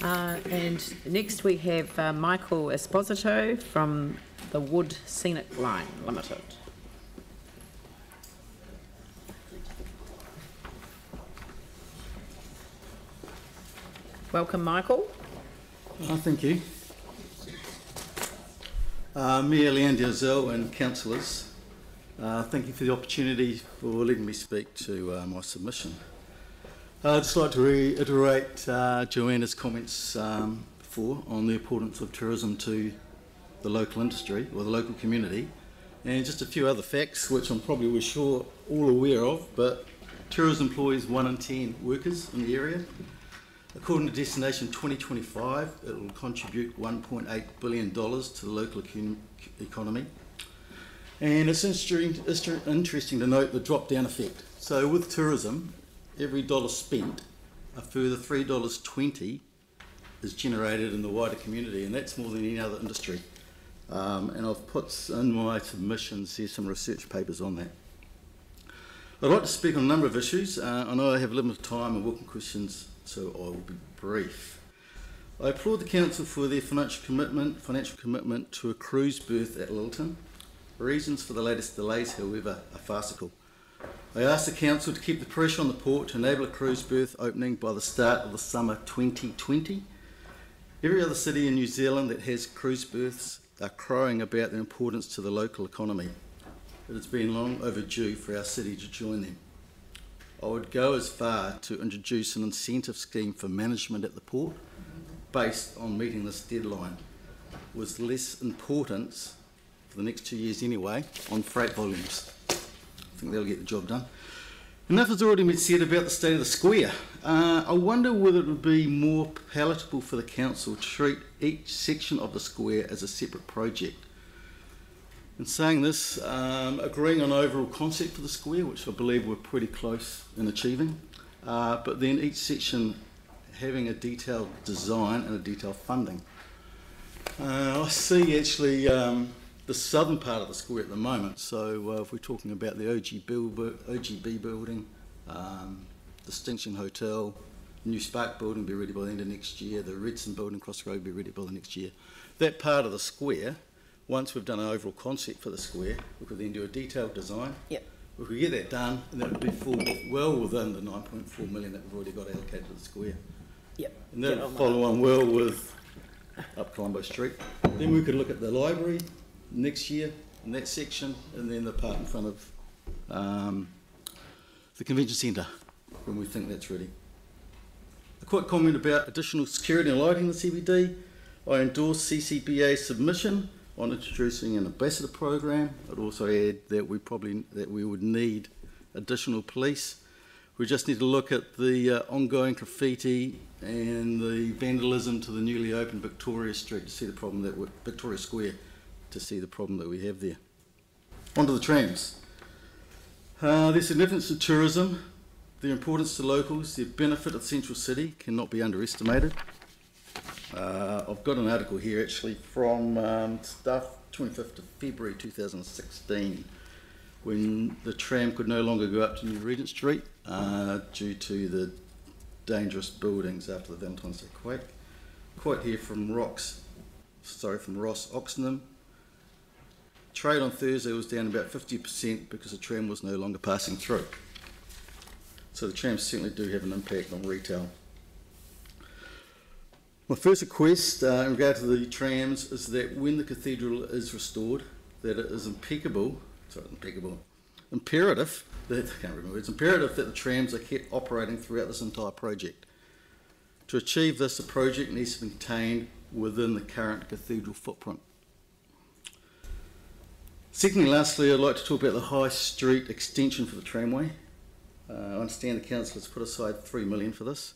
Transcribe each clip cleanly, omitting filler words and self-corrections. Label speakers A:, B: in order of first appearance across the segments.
A: And next we have Michael Esposito from the Wood Scenic Line Limited. Welcome, Michael.
B: Thank you. Mayor Leanne Diazell and councillors, thank you for the opportunity for letting me speak to my submission. I'd just like to reiterate Joanna's comments before on the importance of tourism to the local industry or the local community, and just a few other facts which I'm probably sure all aware of, but tourism employs 1 in 10 workers in the area. According to Destination 2025, it will contribute $1.8 billion to the local economy. And it's interesting to note the drop-down effect. So with tourism, every dollar spent, a further $3.20 is generated in the wider community, and that's more than any other industry. And I've put in my submissions here some research papers on that. I'd like to speak on a number of issues. I know I have limited time and welcome questions, so I will be brief. I applaud the council for their financial commitment to a cruise berth at Lilton. Reasons for the latest delays, however, are farcical. I ask the council to keep the pressure on the port to enable a cruise berth opening by the start of the summer 2020. Every other city in New Zealand that has cruise berths are crowing about their importance to the local economy. It has been long overdue for our city to join them. I would go as far to introduce an incentive scheme for management at the port based on meeting this deadline, with less importance for the next 2 years anyway on freight volumes. I think they'll get the job done. Enough has already been said about the state of the square. I wonder whether it would be more palatable for the council to treat each section of the square as a separate project. In saying this, agreeing on overall concept for the square, which I believe we're pretty close in achieving, but then each section having a detailed design and a detailed funding. I see actually the southern part of the square at the moment, so if we're talking about the OGB building, Distinction Hotel, New Spark building will be ready by the end of next year, the Redson building across the road will be ready by the next year. That part of the square, once we've done an overall concept for the square, we could then do a detailed design. Yep. We could get that done, and that would be well within the 9.4 million that we've already got allocated to the square. Yep. And that would follow on well with up Colombo Street. Then we could look at the library next year in that section, and then the part in front of the convention centre when we think that's ready. A quick comment about additional security and lighting in the CBD. I endorse CCBA's submission on introducing an ambassador program. I'd also add that we would need additional police. We just need to look at the ongoing graffiti and the vandalism to the newly opened Victoria Street to see the problem that Victoria Square to see the problem that we have there. On to the trams. Their significance to tourism, their importance to locals, their benefit of the central city cannot be underestimated. I've got an article here actually from Stuff, 25th of February 2016, when the tram could no longer go up to New Regent Street due to the dangerous buildings after the Valentine's Day quake. Quote here from Ross Oxenham. Trade on Thursday was down about 50% because the tram was no longer passing through. So the trams certainly do have an impact on retail. My first request in regard to the trams is that when the cathedral is restored, that it is imperative that the trams are kept operating throughout this entire project. To achieve this, the project needs to be contained within the current cathedral footprint. Secondly, lastly, I'd like to talk about the High Street extension for the tramway. I understand the council has put aside $3 million for this.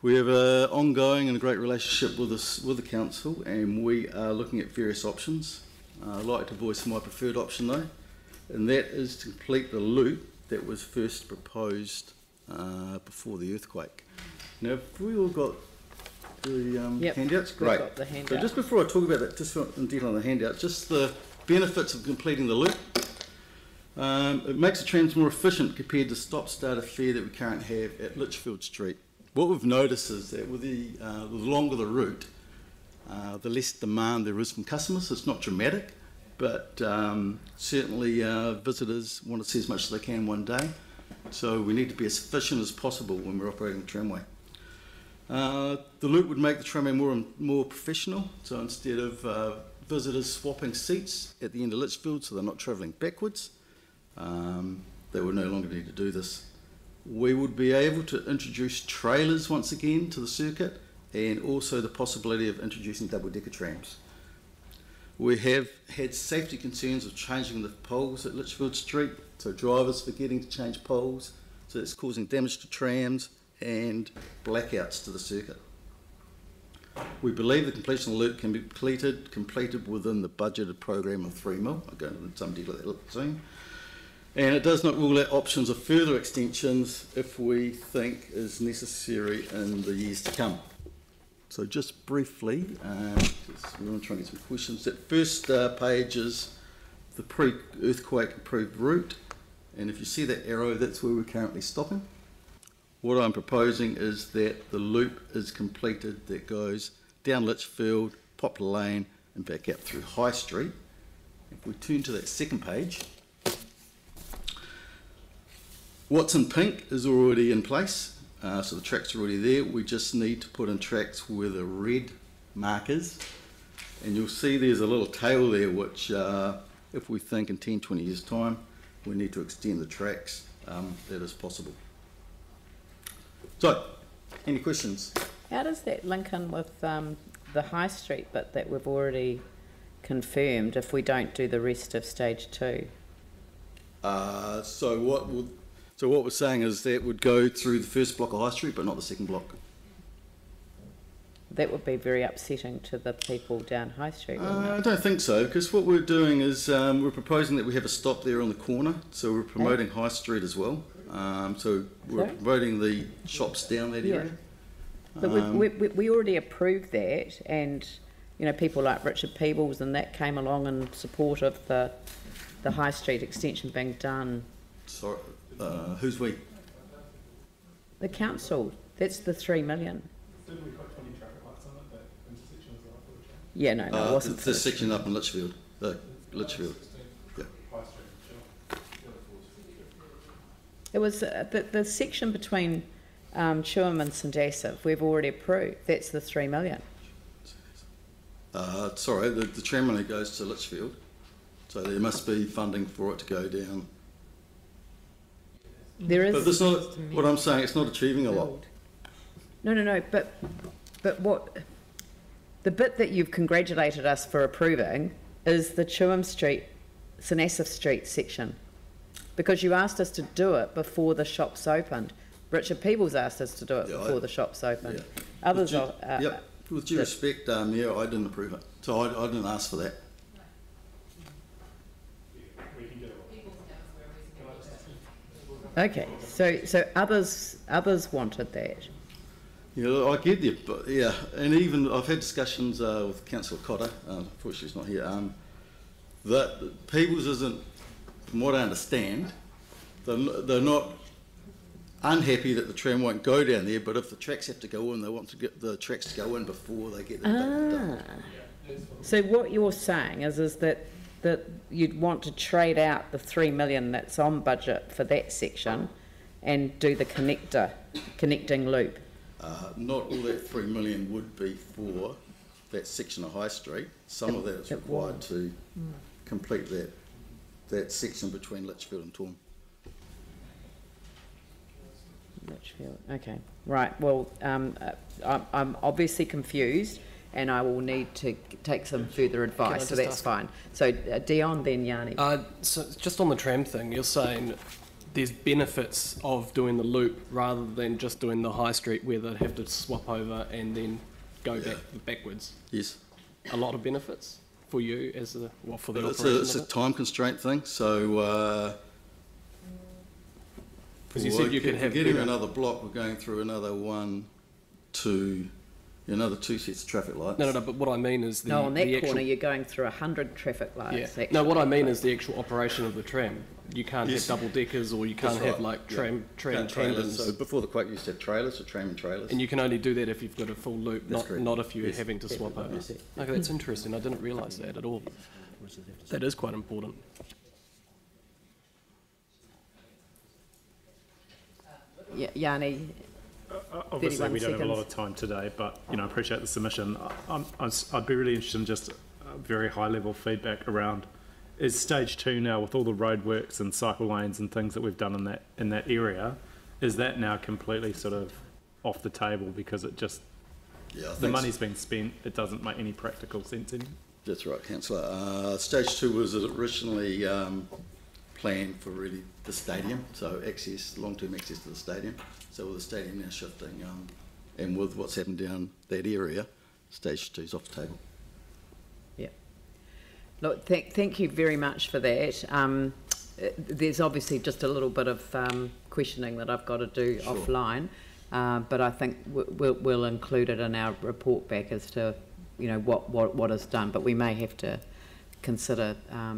B: We have an ongoing and a great relationship with the council, and we are looking at various options. I'd like to voice my preferred option though, and that is to complete the loop that was first proposed before the earthquake. Now, have we all got the handouts? Great.
A: Got the handout.
B: So just before I talk about that, just in detail on the handout, just the benefits of completing the loop. It makes the trams more efficient compared to stop-start affair that we currently have at Litchfield Street. what we've noticed is that with the longer the route, the less demand there is from customers. It's not dramatic, but certainly visitors want to see as much as they can one day. So we need to be as efficient as possible when we're operating the tramway. The loop would make the tramway more professional. So instead of visitors swapping seats at the end of Litchfield, so they're not travelling backwards, they would no longer need to do this. We would be able to introduce trailers once again to the circuit, and also the possibility of introducing double-decker trams. We have had safety concerns of changing the poles at Litchfield Street, so drivers forgetting to change poles, so it's causing damage to trams and blackouts to the circuit. We believe the completion of the loop can be completed within the budgeted program of 3 mil. I'll go into some detail of that soon. And it does not rule out options of further extensions if we think is necessary in the years to come. So just briefly, we want to try and get some questions. That first page is the pre-earthquake approved route, and if you see that arrow, that's where we're currently stopping. What I'm proposing is that the loop is completed that goes down Litchfield, Poplar Lane, and back up through High Street. If we turn to that second page, what's in pink is already in place. So the tracks are already there. We just need to put in tracks where the red mark is. And you'll see there's a little tail there, which if we think in 10, 20 years' time, we need to extend the tracks, that is possible. So, any questions?
A: How does that link in with the High Street bit that we've already confirmed if we don't do the rest of stage 2?
B: So what we're saying is that would go through the first block of High Street, but not the second block.
A: That would be very upsetting to the people down High Street, wouldn't it?
B: I don't think so, because what we're doing is we're proposing that we have a stop there on the corner, so we're promoting High Street as well. So we're promoting the shops down that area.
A: But we already approved that, and you know, people like Richard Peebles and that came along in support of the High Street extension being done.
B: Sorry, who's we?
A: The council. That's the 3 million.
C: Didn't we put 20 traffic lights on it, that intersection as well for the train?
A: Yeah, no, it wasn't.
B: This section up in Litchfield. Litchfield. Yeah.
A: It was the section between Chewham and St Asaph. We've already approved. That's the 3 million.
B: Sorry, the tram only goes to Litchfield, so there must be funding for it to go down.
A: There is.
B: But that's not what I'm saying. It's not achieving a lot.
A: No. But what the bit that you've congratulated us for approving is the Chewham Street, St Asaph Street section, because you asked us to do it before the shops opened. Richard Peebles asked us to do it before the shops opened.
B: Yeah.
A: Others are.
B: With due respect, I didn't approve it, so I didn't ask for that.
A: Okay, so others wanted that.
B: Yeah, I get you, but yeah, and even I've had discussions with Councillor Cotter, unfortunately she's not here, that Peebles isn't, from what I understand, they're not unhappy that the tram won't go down there, but if the tracks have to go in, they want to get the tracks to go in before they get them done.
A: So what you're saying is that you'd want to trade out the 3 million that's on budget for that section and do the connecting loop.
B: Not all that 3 million would be for that section of High Street. Some of that is required to complete that section between Litchfield and Torm.
A: Litchfield, okay, right. Well, I'm obviously confused, and I will need to take some further advice, so that's fine. So Dion, then Yanni.
D: So just on the tram thing, you're saying there's benefits of doing the loop rather than just doing the High Street where they'd have to swap over and then go backwards.
B: Yes.
D: A lot of benefits for you as for the
B: It's
D: operation.
B: a time constraint thing, so
D: because you said you could have
B: getting another block, we're going through another 1, 2, Another 2 sets of traffic lights.
D: No, but what I mean is
A: No, on that
D: the
A: corner
D: actual,
A: you're going through 100 traffic lights.
D: yeah.
A: actually.
D: No, what I mean is the actual operation of the tram. You can't
B: Yes.
D: have double deckers, or you can't
B: That's
D: have
B: right,
D: like
B: yeah.
D: tram
B: Trailers.
D: tandems.
B: So before the quote, you used to have trailers, so tram and trailers.
D: And you can only do that if you've got a full loop,
B: That's correct.
D: not if you're
B: Yes.
D: having to swap over.
B: Yes.
D: Okay, that's interesting. I didn't realise that at all. That is quite important.
A: Yeah, Yanni,
E: Obviously,
A: 31
E: we don't have a lot
A: seconds.
E: of time today, but I appreciate the submission. I'd be really interested in just very high-level feedback around: is stage 2 now, with all the roadworks and cycle lanes and things that we've done in that area, is that now completely sort of off the table because it just the money's been spent? It doesn't make any practical sense anymore.
B: That's right, councillor. Stage 2 was originally planned for really the stadium, so access, long-term access to the stadium. So with the stadium now shifting, and with what's happened down that area, stage 2 is off the table.
A: yeah. Look, thank you very much for that. There's obviously just a little bit of questioning that I've got to do
B: Sure.
A: offline, but I think we'll include it in our report back as to what is done. But we may have to consider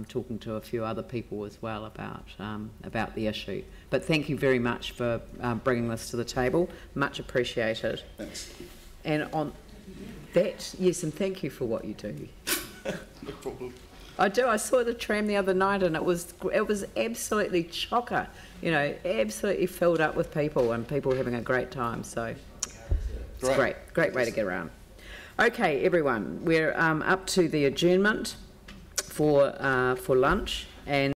A: talking to a few other people as well about the issue. But thank you very much for bringing this to the table. Much appreciated.
B: Thanks.
A: And on that, yes, and thank you for what you do.
B: No problem.
A: I do. I saw the tram the other night, and it was absolutely chocker. Absolutely filled up with people, and people having a great time. So it's great way to get around. Okay, everyone, we're up to the adjournment for lunch, and